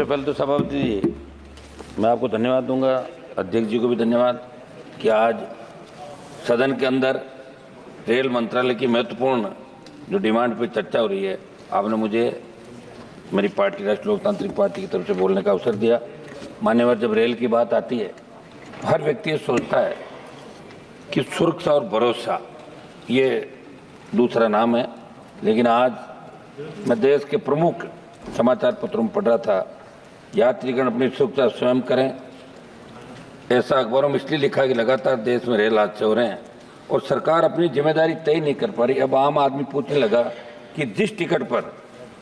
सबसे पहले तो सभापति जी मैं आपको धन्यवाद दूंगा, अध्यक्ष जी को भी धन्यवाद कि आज सदन के अंदर रेल मंत्रालय की महत्वपूर्ण जो डिमांड पे चर्चा हो रही है, आपने मुझे मेरी पार्टी राष्ट्रीय लोकतांत्रिक पार्टी की तरफ से बोलने का अवसर दिया। मान्यवर, जब रेल की बात आती है हर व्यक्ति ये सोचता है कि सुरक्षा और भरोसा ये दूसरा नाम है, लेकिन आज मैं देश के प्रमुख समाचार पत्रों में पढ़ रहा था, यात्रीगण अपनी सुरक्षा स्वयं करें। ऐसा अखबारों में इसलिए लिखा कि लगातार देश में रेल हादसे हो रहे हैं और सरकार अपनी जिम्मेदारी तय नहीं कर पा रही। अब आम आदमी पूछने लगा कि जिस टिकट पर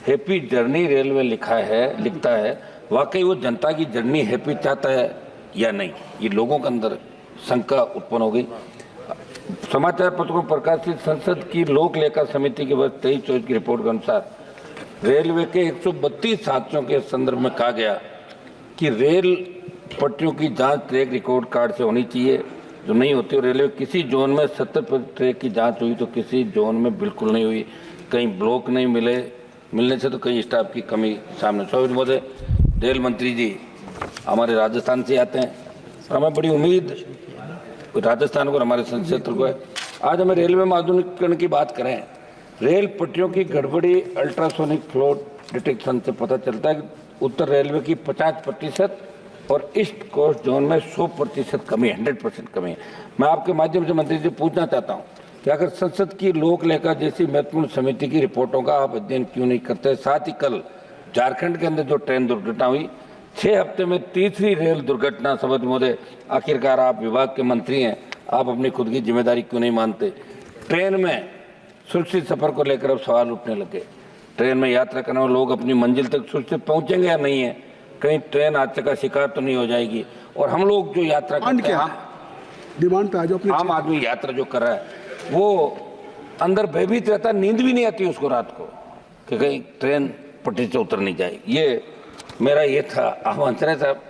हैप्पी जर्नी रेलवे लिखता है वाकई वो जनता की जर्नी हैप्पी चाहता है या नहीं, ये लोगों के अंदर शंका उत्पन्न हो गई। समाचार पत्रों में प्रकाशित संसद की लोक लेखा समिति के वर्ष 23-24 की रिपोर्ट के अनुसार रेलवे के 132 हादसों के संदर्भ में कहा गया कि रेल पटरियों की जांच ट्रैक रिकॉर्ड कार्ड से होनी चाहिए, जो नहीं होती। और रेलवे किसी जोन में 70% ट्रैक की जांच हुई तो किसी जोन में बिल्कुल नहीं हुई। कहीं ब्लॉक नहीं मिलने से तो कहीं स्टाफ की कमी सामने। स्वागत महोदय, रेल मंत्री जी हमारे राजस्थान से आते हैं और हमें बड़ी उम्मीद राजस्थान को और हमारे संसदीय क्षेत्र को है। आज हमें रेलवे में आधुनिकीकरण की बात करें। रेल पटरियों की गड़बड़ी अल्ट्रासोनिक फ्लो डिटेक्शन से पता चलता है कि उत्तर रेलवे की 50% और ईस्ट कोस्ट जोन में 100% कमी, 100% कमी है। मैं आपके माध्यम से मंत्री जी पूछना चाहता हूं कि अगर संसद की लोक लेखा जैसी महत्वपूर्ण समिति की रिपोर्टों का आप अध्ययन क्यों नहीं करते। साथ ही कल झारखंड के अंदर जो ट्रेन दुर्घटना हुई, 6 हफ्ते में तीसरी रेल दुर्घटना। सभापति महोदय, आखिरकार आप विभाग के मंत्री हैं, आप अपनी खुद की जिम्मेदारी क्यों नहीं मानते। ट्रेन में सुरक्षित सफर को लेकर अब सवाल उठने लगे। ट्रेन में यात्रा करने वाले लोग अपनी मंजिल तक सुरक्षित पहुंचेंगे या नहीं है, कहीं ट्रेन हादसे का शिकार तो नहीं हो जाएगी। और हम लोग जो यात्रा करते हैं, डिमांड पे आ जाओ। आम आदमी यात्रा जो कर रहा है वो अंदर भयभीत रहता, नींद भी नहीं आती उसको रात को कि कहीं ट्रेन पटरी से उतर नहीं जाएगी। ये मेरा ये था आह्वान। साहब,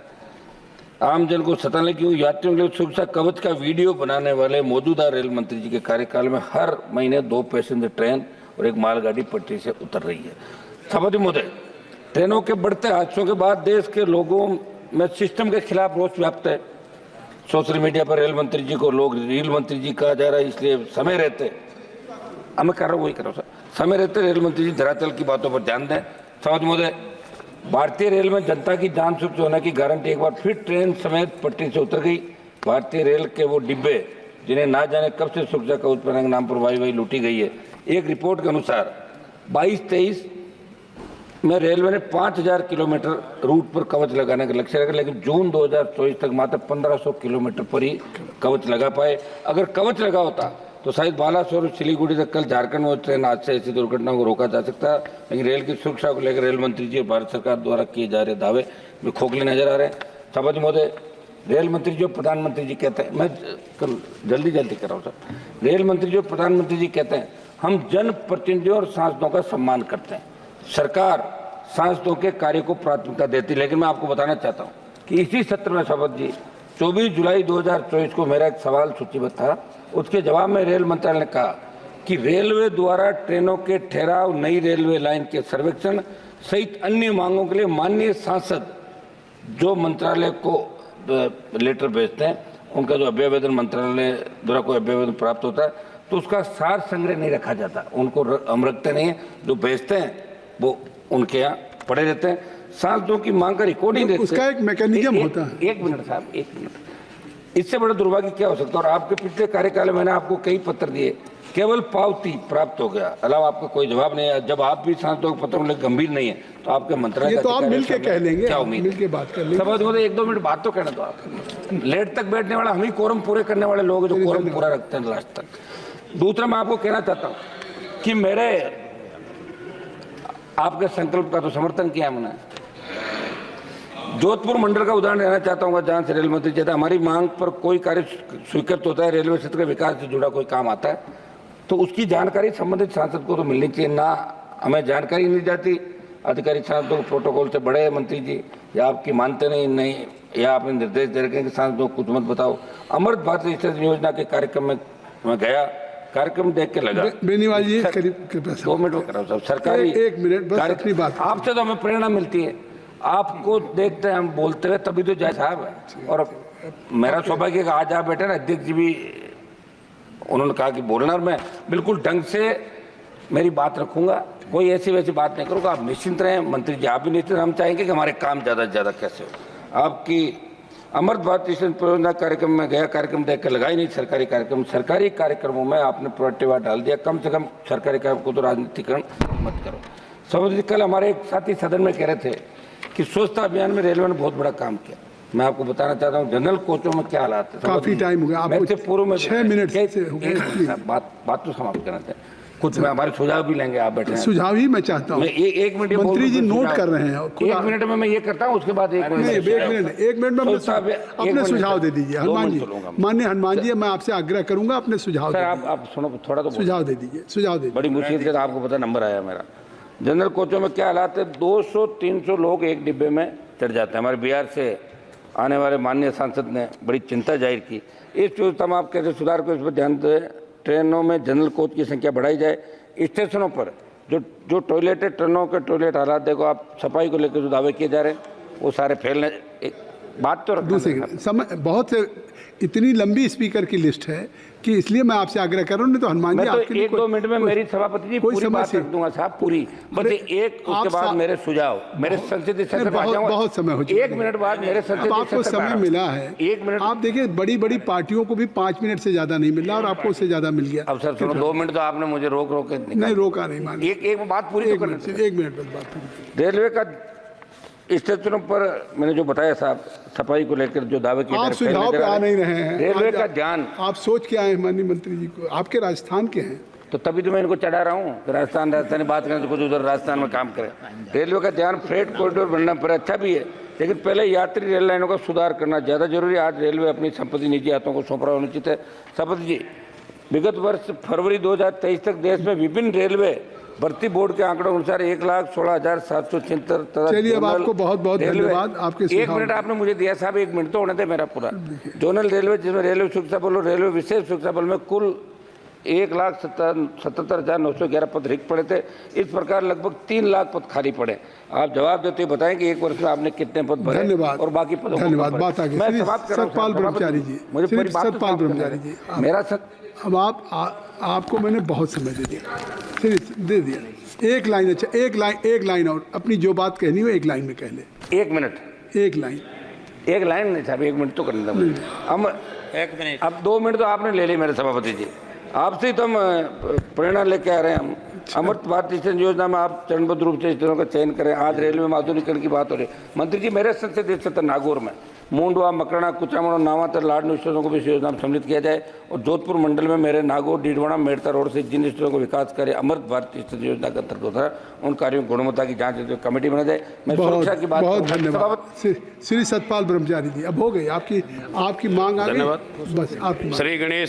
आम जन को सताने की यात्रियों के लिए सुरक्षा कवच का वीडियो बनाने वाले मौजूदा रेल मंत्री जी के कार्यकाल में हर महीने 2 पैसेंजर ट्रेन और 1 मालगाड़ी पटरी से उतर रही है। सभापति महोदय, ट्रेनों के बढ़ते हादसों के बाद देश के लोगों में सिस्टम के खिलाफ रोष व्याप्त है। सोशल मीडिया पर रेल मंत्री जी को लोग रेल मंत्री जी कहा जा रहा है, इसलिए समय रहते मैं कर रहा हूँ वही कर रहा हूँ सर, समय रहते रेल मंत्री जी धरातल की बातों पर ध्यान दें। सभापति महोदय, भारतीय रेल में जनता की जान सुरक्षित होने की गारंटी। एक बार फिर ट्रेन समेत पटरी से उतर गई। भारतीय रेल के वो डिब्बे जिन्हें ना जाने कब से सुरक्षा कवच पहनने के नाम पर वाई लूटी गई है। एक रिपोर्ट के अनुसार 22-23 में रेलवे ने 5000 किलोमीटर रूट पर कवच लगाने का लक्ष्य रखा, लेकिन जून 2024 तक मात्र 1500 किलोमीटर पर ही कवच लगा पाए। अगर कवच लगा होता तो शायद बालासोर और सिलीगुड़ी तक कल झारखंड में ट्रेन हादसे ऐसी दुर्घटनाओं को रोका जा सकता है। लेकिन रेल की सुरक्षा को लेकर रेल मंत्री जी और भारत सरकार द्वारा किए जा रहे दावे में खोखले नजर आ रहे हैं। सभापति महोदय, रेल मंत्री जो प्रधानमंत्री जी कहते हैं, मैं जल्दी कर रहा हूँ सर। रेल मंत्री जो प्रधानमंत्री जी कहते हैं हम जनप्रतिनिधियों और सांसदों का सम्मान करते हैं, सरकार सांसदों के कार्य को प्राथमिकता देती। लेकिन मैं आपको बताना चाहता हूँ कि इसी सत्र में सभापति जी 24 जुलाई 2024 को मेरा एक सवाल सूचीबद्ध था। उसके जवाब में रेल मंत्रालय ने कहा कि रेलवे द्वारा ट्रेनों के ठहराव, नई रेलवे लाइन के सर्वेक्षण सहित अन्य मांगों के लिए माननीय सांसद जो मंत्रालय को लेटर भेजते हैं, उनका जो अभ्यावेदन मंत्रालय द्वारा कोई अभ्यावेदन प्राप्त होता है तो उसका सार संग्रह नहीं रखा जाता, उनको हम रखते नहीं है। जो भेजते हैं वो उनके यहाँ पड़े रहते हैं। सांसदों की मांग का रिकॉर्डिंग उसका एक मैकेनिज्म होता है। एक मिनट साहब, एक मिनट। इससे बड़ा दुर्भाग्य क्या हो सकता है। और आपके पिछले कार्यकाल में मैंने आपको कई पत्र दिए, केवल पावती प्राप्त हो गया, अलावा आपका कोई जवाब नहीं है। जब आप भी सांसदों के पत्रों में गंभीर नहीं है तो आपके मंत्रालय ये तो आप मिल के कह लेंगे, क्या उम्मीद, मिल के बात कर लेंगे। सभापति महोदय, 1-2 मिनट बात तो कहना दो आप। लेट तक बैठने वाला हम ही कोरम पूरे करने वाले लोग जो कोरम पूरा रखते हैं लास्ट तक। दूसरा, मैं आपको कहना चाहता हूँ कि मेरे आपके संकल्प का तो समर्थन किया मैंने। जोधपुर मंडल का उदाहरण लेना चाहता हूँ जहां से रेल मंत्री कहता है हमारी मांग पर कोई कार्य स्वीकृत होता है, रेलवे क्षेत्र के विकास से जुड़ा कोई काम आता है तो उसकी जानकारी संबंधित सांसद को तो मिलनी चाहिए। ना हमें जानकारी नहीं जाती, अधिकारी सांसदों को प्रोटोकॉल से बड़े मंत्री जी, या आपकी मानते नहीं या आपने निर्देश दे रखे कि सांसदों को कुछ मत बताओ। अमृत भारत स्टेशन योजना के कार्यक्रम में मैं गया, कार्यक्रम देख के लगा। बेनीवाल जी, 2 मिनट में कर रहा हूँ सरकारी 1 मिनट बस अपनी बात। आपसे तो हमें प्रेरणा मिलती है। आपको देखते हैं हम बोलते हुए तभी तो जय साहब है। और मेरा सौभाग्य है कि आज आप बैठे ना, अध्यक्ष जी भी उन्होंने कहा कि बोलना, और मैं बिल्कुल ढंग से मेरी बात रखूंगा, कोई ऐसी वैसी बात नहीं करूँगा। आप निश्चिंत रहें, मंत्री जी आप भी निश्चिंत। हम चाहेंगे कि हमारे काम ज़्यादा से ज़्यादा कैसे हो। आपकी अमृत भारत मिशन परियोजना कार्यक्रम में गया, कार्यक्रम देख कर लगा ही नहीं सरकारी कार्यक्रम। सरकारी कार्यक्रमों में आपने प्रोएक्टिव डाल दिया। कम से कम सरकारी कार्यक्रम को तो राजनीतिकरण मत करो। समझिए, कल हमारे एक साथी सदन में कह रहे थे कि स्वच्छता अभियान में रेलवे ने बहुत बड़ा काम किया। मैं आपको बताना चाहता हूँ जनरल कोचों में क्या हालात है। काफी टाइम हो गया आपको, पूर्व में 6 मिनट से हो गए। बात तो समाप्त करना चाहिए। कुछ में हमारे सुझाव भी लेंगे, आप बैठे हैं। सुझाव ही मैं चाहता हूँ। मैं एक मिनट मंत्री जी नोट कर रहे हैं। एक मिनट में मैं ये करता हूँ, उसके बाद एक मिनट में अपने सुझाव दे दीजिए। हनुमान जी, माननीय हनुमान जी, मैं आपसे आग्रह करूंगा अपने सुझाव। आप सुनो थोड़ा तो सुझाव दे दीजिए, सुझाव दे। बड़ी मुश्किल से आपको पता नंबर आया मेरा। जनरल कोचों में क्या हालात है, 200-300 लोग एक डिब्बे में चढ़ जाते हैं। हमारे बिहार से आने वाले माननीय सांसद ने बड़ी चिंता जाहिर की। इस व्यवस्था में आप कैसे सुधार को, इस पर ध्यान दें। ट्रेनों में जनरल कोच की संख्या बढ़ाई जाए। स्टेशनों पर जो टॉयलेट है, ट्रेनों के टॉयलेट हालात देखो आप, सफाई को लेकर जो दावे किए जा रहे हैं वो सारे फैलने। बात तो दूसरी समय बहुत से, इतनी लंबी स्पीकर की लिस्ट है कि इसलिए मैं आपसे आग्रह कर रहा हूँ। नहीं तो हनुमान जी आपके लिए 1-2 मिनट में मेरी सभापति जी पूरी बात रख दूंगा साहब, पूरी। बस एक उसके बाद मेरे सुझाव, मेरे संसदीय सत्र बहुत समय हो चुका है। 1 मिनट बाद मेरे संसदीय आपको समय मिला है 1 मिनट। आप देखिए, बड़ी बड़ी पार्टियों को भी 5 मिनट से ज्यादा नहीं मिला और आपको उससे ज्यादा मिल गया। अब सर सुनो, 2 मिनट तो आपने मुझे रोक के नहीं रोका, नहीं मान। एक बात पूरी, 1 मिनट बस बात। रेलवे का स्टेशनों पर मैंने जो बताया साहब, सफाई को लेकर जो दावे किए, आप सुझाव पे आ नहीं रहे हैं। रेलवे का ध्यान आप सोच के आए हैं माननीय मंत्री जी को, आपके राजस्थान के हैं तो तभी तो मैं इनको चढ़ा रहा हूँ। राजस्थानी बात करें तो कुछ उधर राजस्थान में काम करें। रेलवे का ध्यान फ्रेट कॉरिडोर बनना पर अच्छा भी है, लेकिन पहले यात्री रेल लाइनों का सुधार करना ज़्यादा जरूरी है। आज रेलवे अपनी संपत्ति निजी हाथों को सौंप रहा होना उचित है। सभापति जी, विगत वर्ष फरवरी 2023 तक देश में विभिन्न रेलवे भर्ती बोर्ड के आंकड़ों अनुसार 1,16,776। चलिए, अब आपको बहुत बहुत धन्यवाद। आपके 1 मिनट आपने मुझे दिया साहब, 1 मिनट तो होने दे मेरा पूरा। जोनल रेलवे, जिसमें रेलवे सुरक्षा बल और रेलवे विशेष सुरक्षा बल में कुल 1,77,911 पद रिक्त पड़े थे। इस प्रकार लगभग 3 लाख पद खाली पड़े। आप जवाब देते हुए बताएं कि 1 वर्ष में आपने कितने पद भरे। धन्यवाद। और बाकी पदों धन्यवाद। बात आगे सतपाल ब्रह्मचारी जी, मुझे सतपाल ब्रह्मचारी जी, मेरा अब आपको मैंने बहुत समय दे दिया, दे दिया। एक लाइन, अच्छा एक लाइन और अपनी जो बात कहनी हो 1 लाइन में कह ले। 1 मिनट, 1 लाइन नहीं साहब, 1 मिनट तो करने दो। हम 1 मिनट, अब 2 मिनट तो आपने ले ली मेरे सभापति जी। आपसे तो हम प्रेरणा लेके आ रहे हैं। हम अमृत भारत मिशन योजना में आप चरणबद्ध रूप से स्टेशनों का चयन करें। आज रेलवे में आधुनिकीकरण की बात हो रही है। मंत्री जी, मेरे संसदीय क्षेत्र नागौर में मूंडवा, मकराना, कुचामण और नावातर लाडनू स्टेशनों को भी इस योजना में सम्मिलित किया जाए। और जोधपुर मंडल में मेरे नागौर, डीडवाना, मेड़ता रोड से जिन स्टेशनों को विकास करे अमृत भारत स्टेशन योजना के अंतर्गत होता है, उन कार्यों की गुणवत्ता की जांच कमेटी बना जाए। मैं सुरक्षा की बात, बहुत धन्यवाद श्री सतपाल ब्रह्मचारी जी। अब हो गई आपकी मांग आ गई, बस आपकी श्री गणेश।